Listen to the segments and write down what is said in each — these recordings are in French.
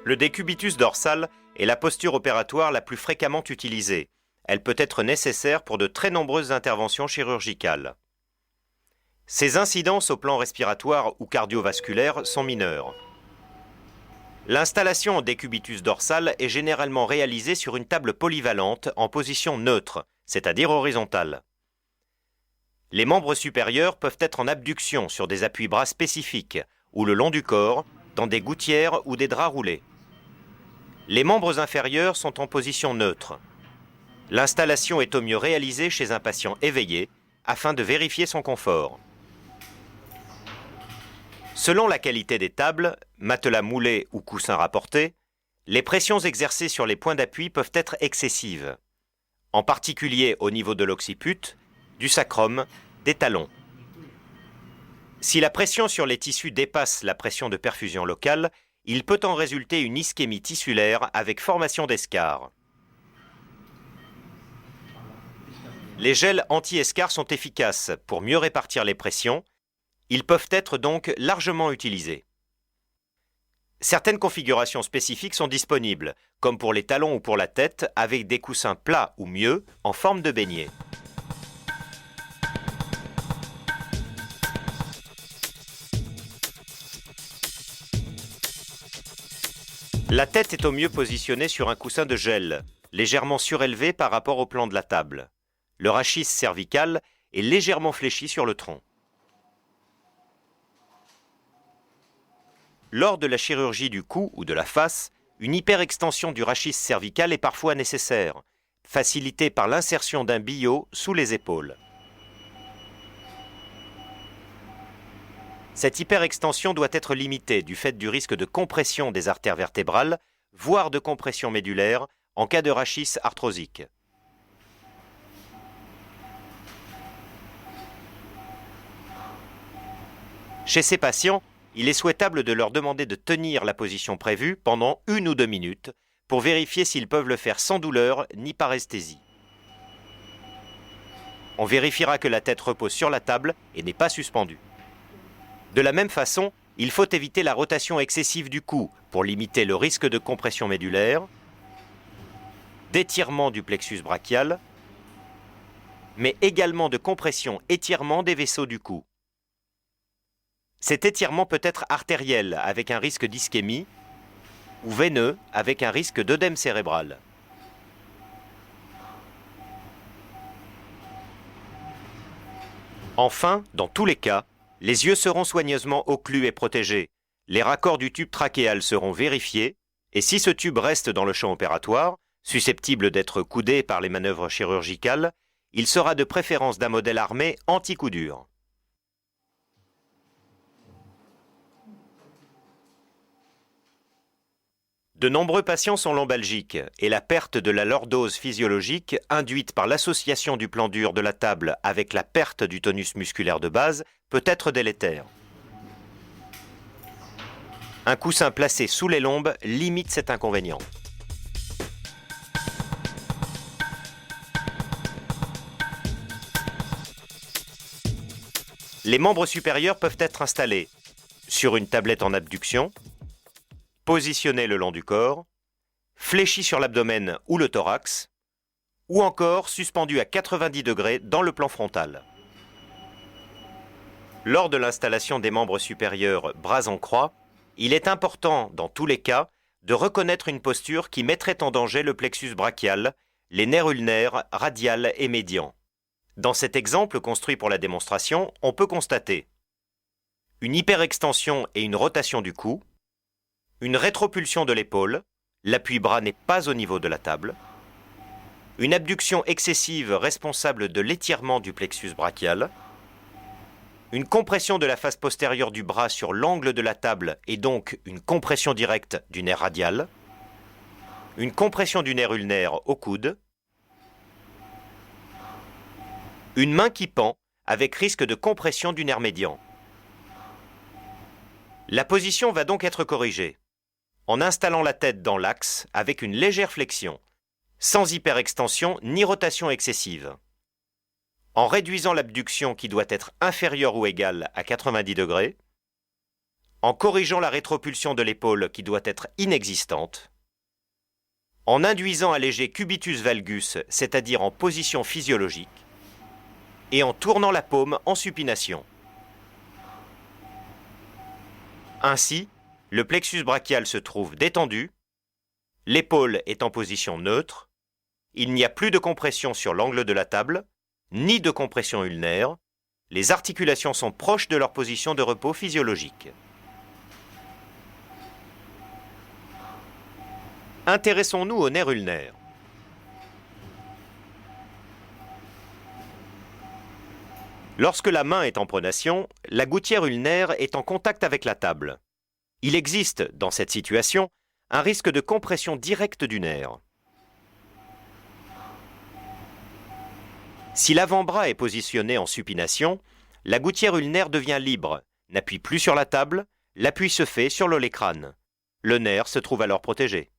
Le décubitus dorsal est la posture opératoire la plus fréquemment utilisée. Elle peut être nécessaire pour de très nombreuses interventions chirurgicales. Ses incidences au plan respiratoire ou cardiovasculaire sont mineures. L'installation en décubitus dorsal est généralement réalisée sur une table polyvalente en position neutre, c'est-à-dire horizontale. Les membres supérieurs peuvent être en abduction sur des appuis-bras spécifiques ou le long du corps, dans des gouttières ou des draps roulés. Les membres inférieurs sont en position neutre. L'installation est au mieux réalisée chez un patient éveillé afin de vérifier son confort. Selon la qualité des tables, matelas moulés ou coussins rapportés, les pressions exercées sur les points d'appui peuvent être excessives, en particulier au niveau de l'occiput, du sacrum, des talons. Si la pression sur les tissus dépasse la pression de perfusion locale, il peut en résulter une ischémie tissulaire avec formation d'escarres. Les gels anti-escarres sont efficaces pour mieux répartir les pressions. Ils peuvent être donc largement utilisés. Certaines configurations spécifiques sont disponibles, comme pour les talons ou pour la tête, avec des coussins plats ou mieux, en forme de beignet. La tête est au mieux positionnée sur un coussin de gel, légèrement surélevé par rapport au plan de la table. Le rachis cervical est légèrement fléchi sur le tronc. Lors de la chirurgie du cou ou de la face, une hyperextension du rachis cervical est parfois nécessaire, facilitée par l'insertion d'un billot sous les épaules. Cette hyperextension doit être limitée du fait du risque de compression des artères vertébrales, voire de compression médulaire, en cas de rachis arthrosique. Chez ces patients, il est souhaitable de leur demander de tenir la position prévue pendant 1 ou 2 minutes pour vérifier s'ils peuvent le faire sans douleur ni paresthésie. On vérifiera que la tête repose sur la table et n'est pas suspendue. De la même façon, il faut éviter la rotation excessive du cou pour limiter le risque de compression médulaire, d'étirement du plexus brachial, mais également de compression-étirement des vaisseaux du cou. Cet étirement peut être artériel avec un risque d'ischémie ou veineux avec un risque d'œdème cérébral. Enfin, dans tous les cas, les yeux seront soigneusement occlus et protégés. Les raccords du tube trachéal seront vérifiés et si ce tube reste dans le champ opératoire, susceptible d'être coudé par les manœuvres chirurgicales, il sera de préférence d'un modèle armé anti-coup dur. De nombreux patients sont lombalgiques et la perte de la lordose physiologique induite par l'association du plan dur de la table avec la perte du tonus musculaire de base peut être délétère. Un coussin placé sous les lombes limite cet inconvénient. Les membres supérieurs peuvent être installés sur une tablette en abduction, positionnés le long du corps, fléchis sur l'abdomen ou le thorax, ou encore suspendus à 90 degrés dans le plan frontal. Lors de l'installation des membres supérieurs bras en croix, il est important, dans tous les cas, de reconnaître une posture qui mettrait en danger le plexus brachial, les nerfs ulnaires, radial et médian. Dans cet exemple construit pour la démonstration, on peut constater une hyperextension et une rotation du cou, une rétropulsion de l'épaule, l'appui-bras n'est pas au niveau de la table, une abduction excessive responsable de l'étirement du plexus brachial, une compression de la face postérieure du bras sur l'angle de la table et donc une compression directe du nerf radial, une compression du nerf ulnaire au coude, une main qui pend avec risque de compression du nerf médian. La position va donc être corrigée en installant la tête dans l'axe avec une légère flexion, sans hyperextension ni rotation excessive, en réduisant l'abduction qui doit être inférieure ou égale à 90 degrés, en corrigeant la rétropulsion de l'épaule qui doit être inexistante, en induisant un léger cubitus valgus, c'est-à-dire en position physiologique, et en tournant la paume en supination. Ainsi, le plexus brachial se trouve détendu, l'épaule est en position neutre, il n'y a plus de compression sur l'angle de la table, ni de compression ulnaire, les articulations sont proches de leur position de repos physiologique. Intéressons-nous au nerf ulnaire. Lorsque la main est en pronation, la gouttière ulnaire est en contact avec la table. Il existe, dans cette situation, un risque de compression directe du nerf. Si l'avant-bras est positionné en supination, la gouttière ulnaire devient libre, n'appuie plus sur la table, l'appui se fait sur l'olecrâne. Le nerf se trouve alors protégé.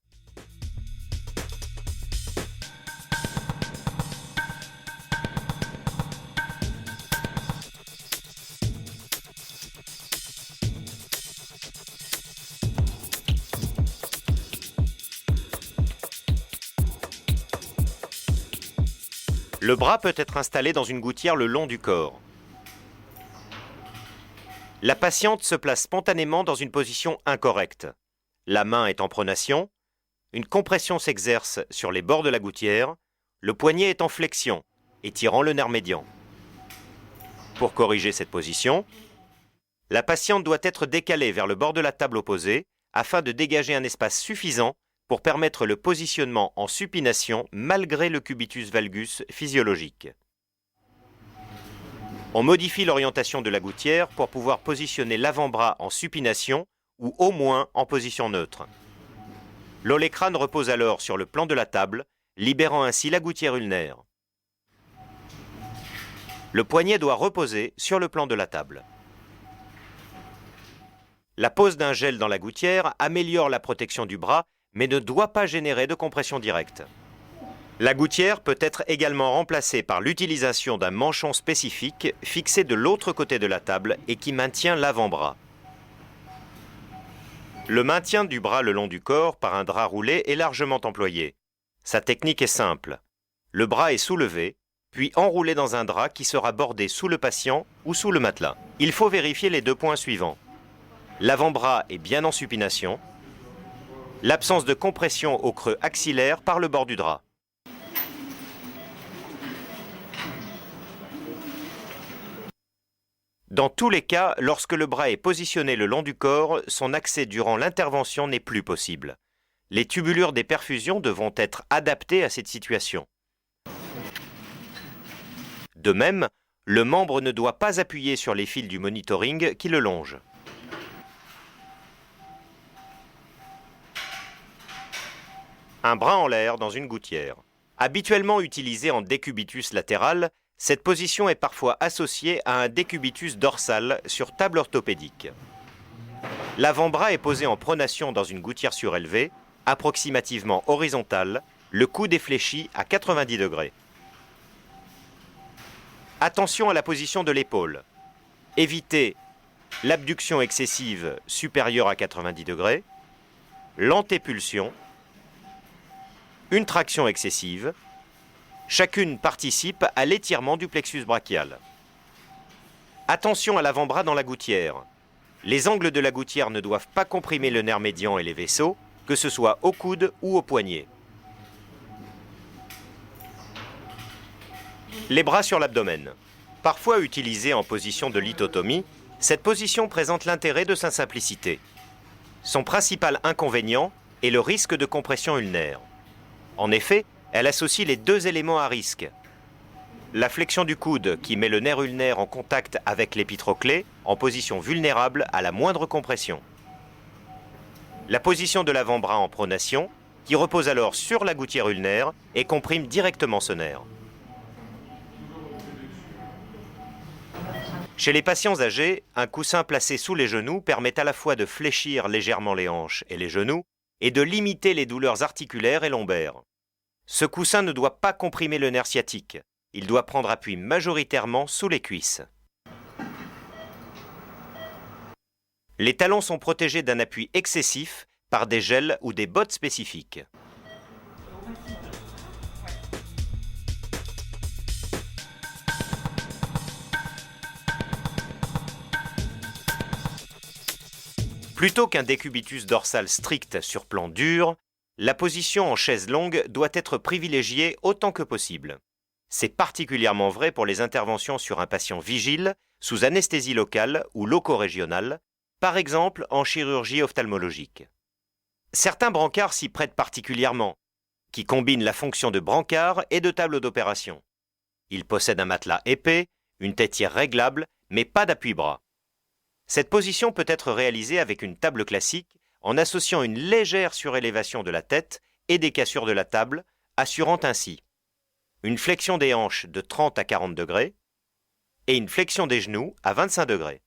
Le bras peut être installé dans une gouttière le long du corps. La patiente se place spontanément dans une position incorrecte. La main est en pronation, une compression s'exerce sur les bords de la gouttière, le poignet est en flexion, étirant le nerf médian. Pour corriger cette position, la patiente doit être décalée vers le bord de la table opposée afin de dégager un espace suffisant pour permettre le positionnement en supination malgré le cubitus valgus physiologique. On modifie l'orientation de la gouttière pour pouvoir positionner l'avant-bras en supination ou au moins en position neutre. L'olecrâne repose alors sur le plan de la table, libérant ainsi la gouttière ulnaire. Le poignet doit reposer sur le plan de la table. La pose d'un gel dans la gouttière améliore la protection du bras, mais ne doit pas générer de compression directe. La gouttière peut être également remplacée par l'utilisation d'un manchon spécifique fixé de l'autre côté de la table et qui maintient l'avant-bras. Le maintien du bras le long du corps par un drap roulé est largement employé. Sa technique est simple. Le bras est soulevé, puis enroulé dans un drap qui sera bordé sous le patient ou sous le matelas. Il faut vérifier les 2 points suivants. L'avant-bras est bien en supination. L'absence de compression au creux axillaire par le bord du drap. Dans tous les cas, lorsque le bras est positionné le long du corps, son accès durant l'intervention n'est plus possible. Les tubulures des perfusions devront être adaptées à cette situation. De même, le membre ne doit pas appuyer sur les fils du monitoring qui le longent. Un bras en l'air dans une gouttière. Habituellement utilisé en décubitus latéral, cette position est parfois associée à un décubitus dorsal sur table orthopédique. L'avant-bras est posé en pronation dans une gouttière surélevée, approximativement horizontale, le coude est fléchi à 90 degrés. Attention à la position de l'épaule. Évitez l'abduction excessive supérieure à 90 degrés, l'antépulsion, une traction excessive. Chacune participe à l'étirement du plexus brachial. Attention à l'avant-bras dans la gouttière. Les angles de la gouttière ne doivent pas comprimer le nerf médian et les vaisseaux, que ce soit au coude ou au poignet. Les bras sur l'abdomen. Parfois utilisée en position de lithotomie, cette position présente l'intérêt de sa simplicité. Son principal inconvénient est le risque de compression ulnaire. En effet, elle associe les 2 éléments à risque. La flexion du coude qui met le nerf ulnaire en contact avec l'épitroclé en position vulnérable à la moindre compression. La position de l'avant-bras en pronation qui repose alors sur la gouttière ulnaire et comprime directement ce nerf. Chez les patients âgés, un coussin placé sous les genoux permet à la fois de fléchir légèrement les hanches et les genoux et de limiter les douleurs articulaires et lombaires. Ce coussin ne doit pas comprimer le nerf sciatique. Il doit prendre appui majoritairement sous les cuisses. Les talons sont protégés d'un appui excessif par des gels ou des bottes spécifiques. Plutôt qu'un décubitus dorsal strict sur plan dur, la position en chaise longue doit être privilégiée autant que possible. C'est particulièrement vrai pour les interventions sur un patient vigile, sous anesthésie locale ou loco-régionale, par exemple en chirurgie ophtalmologique. Certains brancards s'y prêtent particulièrement, qui combinent la fonction de brancard et de table d'opération. Ils possèdent un matelas épais, une tétière réglable, mais pas d'appui-bras. Cette position peut être réalisée avec une table classique en associant une légère surélévation de la tête et des cassures de la table, assurant ainsi une flexion des hanches de 30 à 40 degrés et une flexion des genoux à 25 degrés.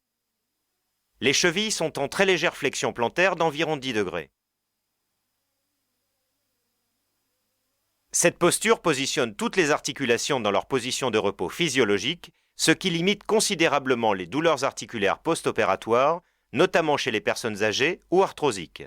Les chevilles sont en très légère flexion plantaire d'environ 10 degrés. Cette posture positionne toutes les articulations dans leur position de repos physiologique, ce qui limite considérablement les douleurs articulaires post-opératoires, notamment chez les personnes âgées ou arthrosiques.